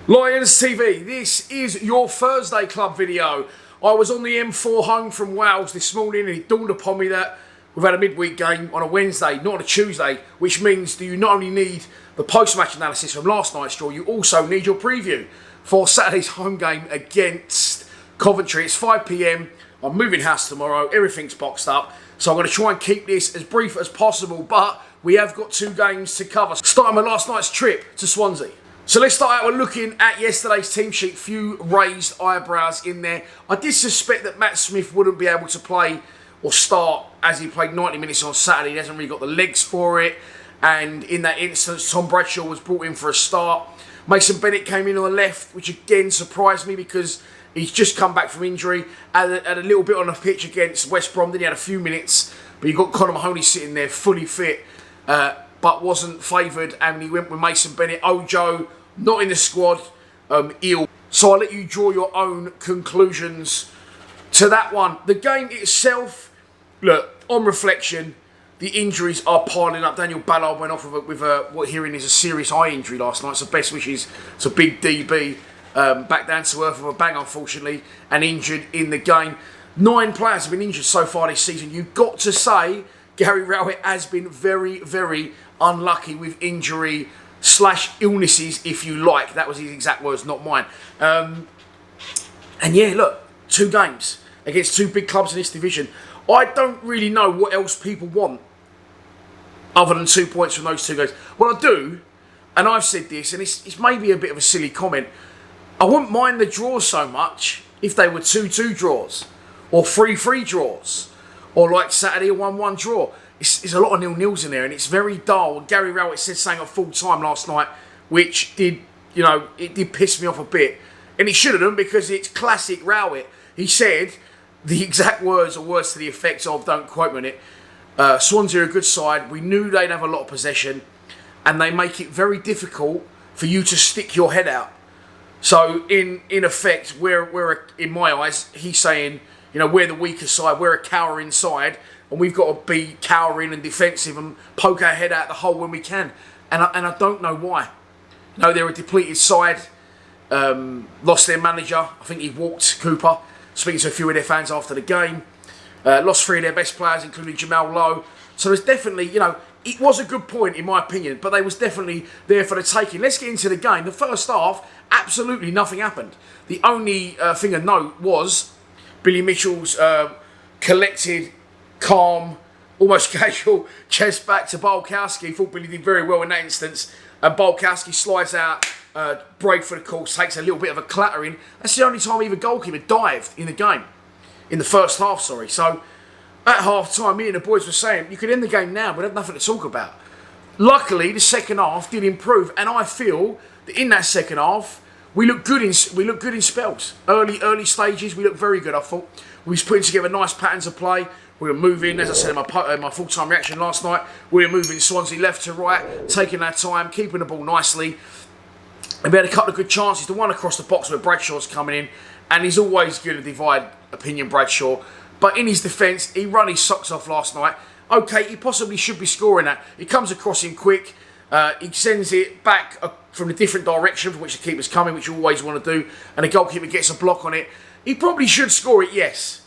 Lions TV, this is your Thursday club video. I was on the M4 home from Wales this morning and it dawned upon me that we've had a midweek game on a Wednesday, not on a Tuesday, which means that you not only need the post-match analysis from last night's draw, you also need your preview for Saturday's home game against Coventry. It's 5 PM, I'm moving house tomorrow, everything's boxed up, so I'm going to try and keep this as brief as possible, but we have got two games to cover. Starting with last night's trip to Swansea. So let's start out with looking at yesterday's team sheet. Few raised eyebrows in there. I did suspect that Matt Smith wouldn't be able to play or start as he played 90 minutes on Saturday. He hasn't really got the legs for it. And in that instance, Tom Bradshaw was brought in for a start. Mason Bennett came in on the left, which again surprised me because he's just come back from injury. Had a little bit on the pitch against West Brom. Then he had a few minutes. But you got Conor Mahoney sitting there fully fit. But wasn't favoured, and he went with Mason Bennett. Ojo, not in the squad, ill. So I'll let you draw your own conclusions to that one. The game itself, look, on reflection, the injuries are piling up. Daniel Ballard went off with what hearing is a serious eye injury last night, so best wishes to Big DB. Back down to earth with a bang, unfortunately, and injured in the game. 9 players have been injured so far this season. You've got to say Gary Rowett has been very, very unlucky with injury / illnesses, if you like. That was his exact words, not mine. And yeah, look, 2 games against 2 big clubs in this division. I don't really know what else people want other than 2 points from those 2 games. What I do, and I've said this, and it's maybe a bit of a silly comment, I wouldn't mind the draws so much if they were 2-2 draws or 3-3 draws, or like Saturday, a 1-1 draw. It's a lot of nil-nils in there, and it's very dull. Gary Rowett said something at full time last night, which did, it did piss me off a bit. And he shouldn't have, because it's classic Rowett. He said the exact words, or words to the effect of, don't quote me on it, Swansea are a good side. We knew they'd have a lot of possession, and they make it very difficult for you to stick your head out. So in effect, we're in my eyes, he's saying, we're the weaker side, we're a cowering side, and we've got to be cowering and defensive and poke our head out the hole when we can. And I don't know why. They're a depleted side, lost their manager. I think he walked Cooper, speaking to a few of their fans after the game. Lost 3 of their best players, including Jamal Lowe. So there's definitely, it was a good point in my opinion, but they was definitely there for the taking. Let's get into the game. The first half, absolutely nothing happened. The only thing of note was Billy Mitchell's collected, calm, almost casual chest back to Bulkowski. Thought Billy did very well in that instance. And Bulkowski slides out, break for the course, takes a little bit of a clattering. That's the only time either goalkeeper dived in the game. In the first half, sorry. So at half time, me and the boys were saying, you could end the game now, but have nothing to talk about. Luckily, the second half did improve, and I feel that in that second half, we look good in spells. Early stages, we looked very good. I thought we was putting together nice patterns of play. We were moving, as I said in my full-time reaction last night, we were moving Swansea left to right, taking our time, keeping the ball nicely. And we had a couple of good chances. The one across the box where Bradshaw's coming in, and he's always good to divide opinion, Bradshaw. But in his defence, he run his socks off last night. Okay, he possibly should be scoring that. He comes across him quick. He sends it back from a different direction from which the keeper's coming, which you always want to do, and the goalkeeper gets a block on it. He probably should score it, yes.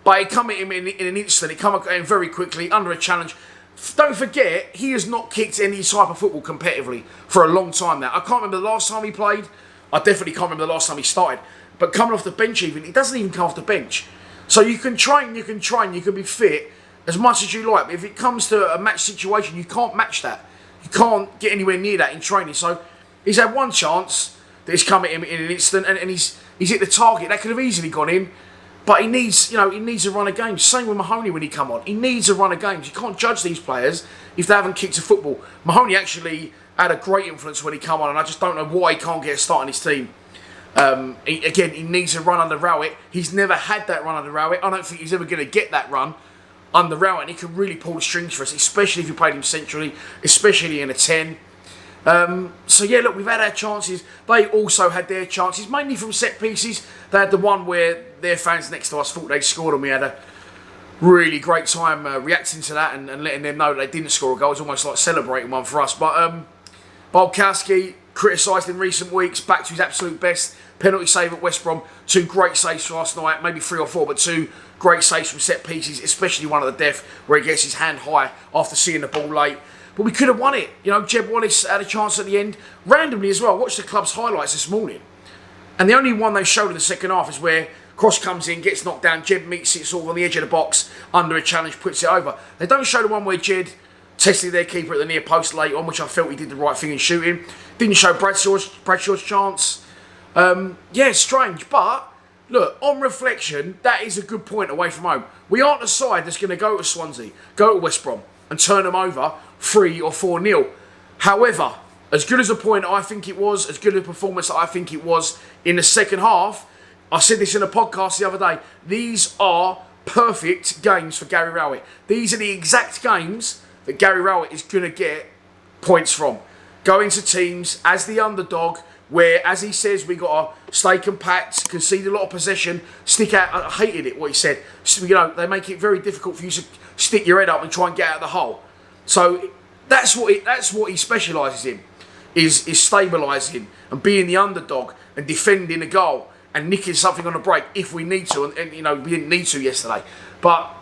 But he come at him in an instant. He come at him very quickly, under a challenge. Don't forget, he has not kicked any type of football competitively for a long time now. I can't remember the last time he played. I definitely can't remember the last time he started. But coming off the bench even, he doesn't even come off the bench. So you can train, you can be fit as much as you like. But if it comes to a match situation, you can't match that. You can't get anywhere near that in training. So he's had one chance that he's come at him in an instant, and he's hit the target. That could have easily gone in. But he needs a run of games. Same with Mahoney when he come on. He needs a run of games. You can't judge these players if they haven't kicked a football. Mahoney actually had a great influence when he come on, and I just don't know why he can't get a start on his team. He needs a run under Rowett. He's never had that run under Rowett. I don't think he's ever going to get that run under Rowett, and he can really pull the strings for us, especially if you played him centrally, especially in a 10. So yeah, look, we've had our chances. They also had their chances, mainly from set pieces. They had the one where their fans next to us thought they'd scored, and we had a really great time reacting to that and letting them know that they didn't score a goal. It's almost like celebrating one for us. But Bulkowski, criticised in recent weeks, back to his absolute best. Penalty save at West Brom, 2 great saves for last night, maybe 3 or 4, but 2 great saves from set pieces, especially one at the death where he gets his hand high after seeing the ball late. But we could have won it. You know, Jeb Wallace had a chance at the end. Randomly as well, I watched the club's highlights this morning. And the only one they showed in the second half is where cross comes in, gets knocked down, Jed meets it sort of on the edge of the box, under a challenge, puts it over. They don't show the one where Jed tested their keeper at the near post late on, which I felt he did the right thing in shooting. Didn't show Bradshaw's chance. Yeah, strange, but look, on reflection, that is a good point away from home. We aren't the side that's going to go to Swansea, go to West Brom and turn them over 3 or 4-0. However, as good as a point I think it was, as good a performance I think it was in the second half, I said this in a podcast the other day, these are perfect games for Gary Rowett. These are the exact games that Gary Rowett is going to get points from. Going to teams as the underdog, where, as he says, we got to stay compact, concede a lot of possession, stick out. I hated it, what he said. So, you know, they make it very difficult for you to stick your head up and try and get out of the hole. So that's what he specialises in, is stabilising and being the underdog and defending a goal and nicking something on a break if we need to. And you know, we didn't need to yesterday. But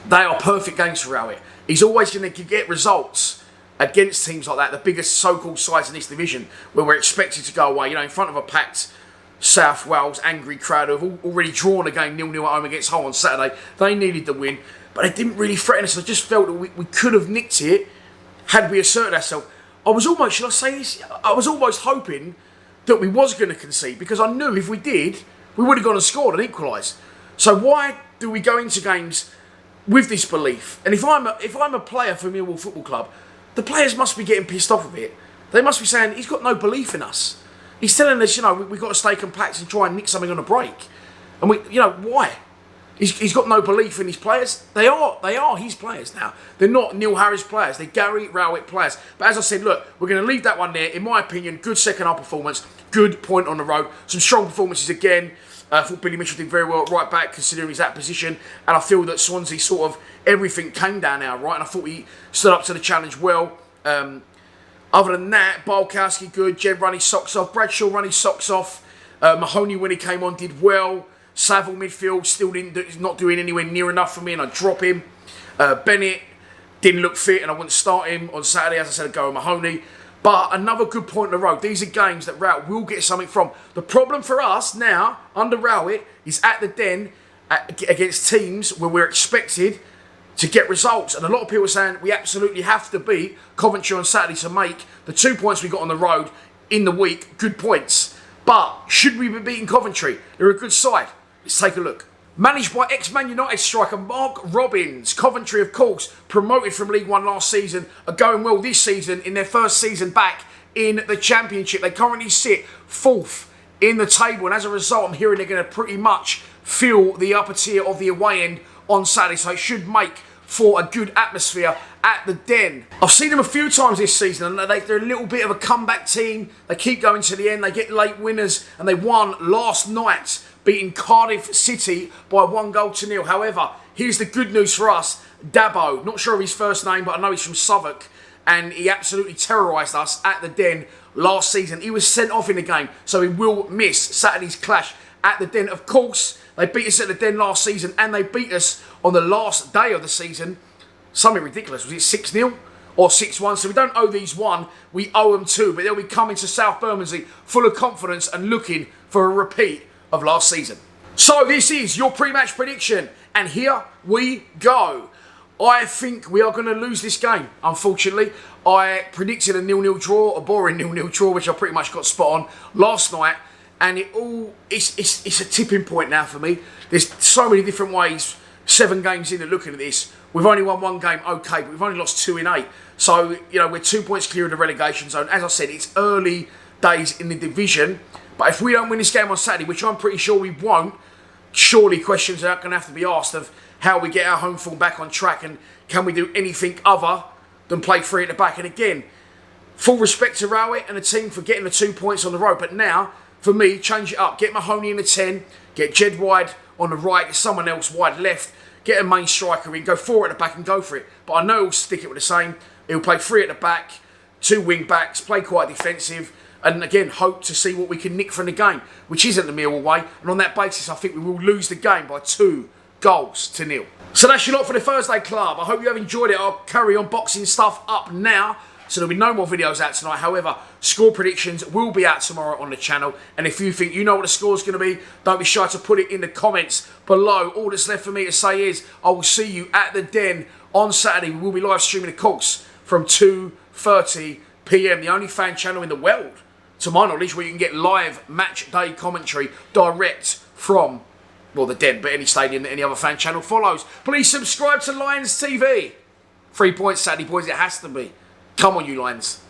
they are perfect games for Rowett. He's always going to get results against teams like that, the biggest so-called sides in this division, where we're expected to go away, you know, in front of a packed South Wales angry crowd who have already drawn a game 0-0 at home against Hull on Saturday. They needed the win, but they didn't really threaten us. I just felt that we could have nicked it had we asserted ourselves. I was almost, should I say this? I was almost hoping that we was going to concede, because I knew if we did, we would have gone and scored and equalised. So why do we go into games with this belief? And if I'm a player for Millwall Football Club, the players must be getting pissed off with it. They must be saying, he's got no belief in us. He's telling us, you know, we've got to stay compact and try and nick something on a break. And you know, why? He's got no belief in his players. They are his players now. They're not Neil Harris players. They're Gary Rowett players. But as I said, look, we're going to leave that one there. In my opinion, good second half performance. Good point on the road. Some strong performances again. I thought Billy Mitchell did very well at right back, considering he's that position. And I feel that Swansea sort of, everything came down now, right? And I thought he stood up to the challenge well. Other than that, Barkowski good. Jed run his socks off. Bradshaw run his socks off. Mahoney, when he came on, did well. Saville midfield, still not doing anywhere near enough for me, and I'd drop him. Bennett didn't look fit, and I wouldn't start him on Saturday. As I said, I'd go with Mahoney. But another good point in the road. These are games that Rowett will get something from. The problem for us now, under Rowett, is at the Den against teams where we're expected to get results. And a lot of people are saying we absolutely have to beat Coventry on Saturday to make the 2 points we got on the road in the week good points. But should we be beating Coventry? They're a good side. Let's take a look. Managed by ex-Man United striker Mark Robbins, Coventry, of course, promoted from League One last season, are going well this season in their first season back in the Championship. They currently sit 4th in the table, and as a result, I'm hearing they're going to pretty much fill the upper tier of the away end on Saturday, so it should make for a good atmosphere at the Den. I've seen them a few times this season, and they're a little bit of a comeback team. They keep going to the end, they get late winners, and they won last night, beating Cardiff City by 1-0. However, here's the good news for us. Dabo, not sure of his first name, but I know he's from Southwark, and he absolutely terrorised us at the Den last season. He was sent off in the game, so he will miss Saturday's clash at the Den. Of course, they beat us at the Den last season, and they beat us on the last day of the season. Something ridiculous. Was it 6-0 or 6-1? So we don't owe these one, we owe them two. But they'll be coming to South Bermondsey full of confidence and looking for a repeat of last season. So this is your pre-match prediction, and here we go. I think we are going to lose this game, unfortunately. I predicted a 0-0 draw, a boring 0-0 draw, which I pretty much got spot on last night. And it's a tipping point now for me. There's so many different ways, 7 games in and looking at this. We've only won 1 game, okay, but we've only lost 2 in 8. So, you know, we're 2 points clear of the relegation zone. As I said, it's early days in the division. But if we don't win this game on Saturday, which I'm pretty sure we won't, surely questions are going to have to be asked of how we get our home form back on track, and can we do anything other than play 3 at the back. And again, full respect to Rowett and the team for getting the 2 points on the road. But now, for me, change it up. Get Mahoney in the 10, get Jed wide on the right, get someone else wide left, get a main striker in, go 4 at the back and go for it. But I know he'll stick it with the same. He'll play 3 at the back, two wing backs, play quite defensive, and again, hope to see what we can nick from the game, which isn't the Millwall way. And on that basis, I think we will lose the game by 2-0. So that's your lot for the Thursday Club. I hope you have enjoyed it. I'll carry on boxing stuff up now, so there'll be no more videos out tonight. However, score predictions will be out tomorrow on the channel. And if you think you know what the score's going to be, don't be shy to put it in the comments below. All that's left for me to say is I will see you at the Den on Saturday. We will be live streaming, of course, from 2:30 PM. The only fan channel in the world, to my knowledge, where you can get live match day commentary direct from, well, the Den, but any stadium that any other fan channel follows. Please subscribe to Lions TV. 3 points Saturday, boys. It has to be. Come on, you Lions.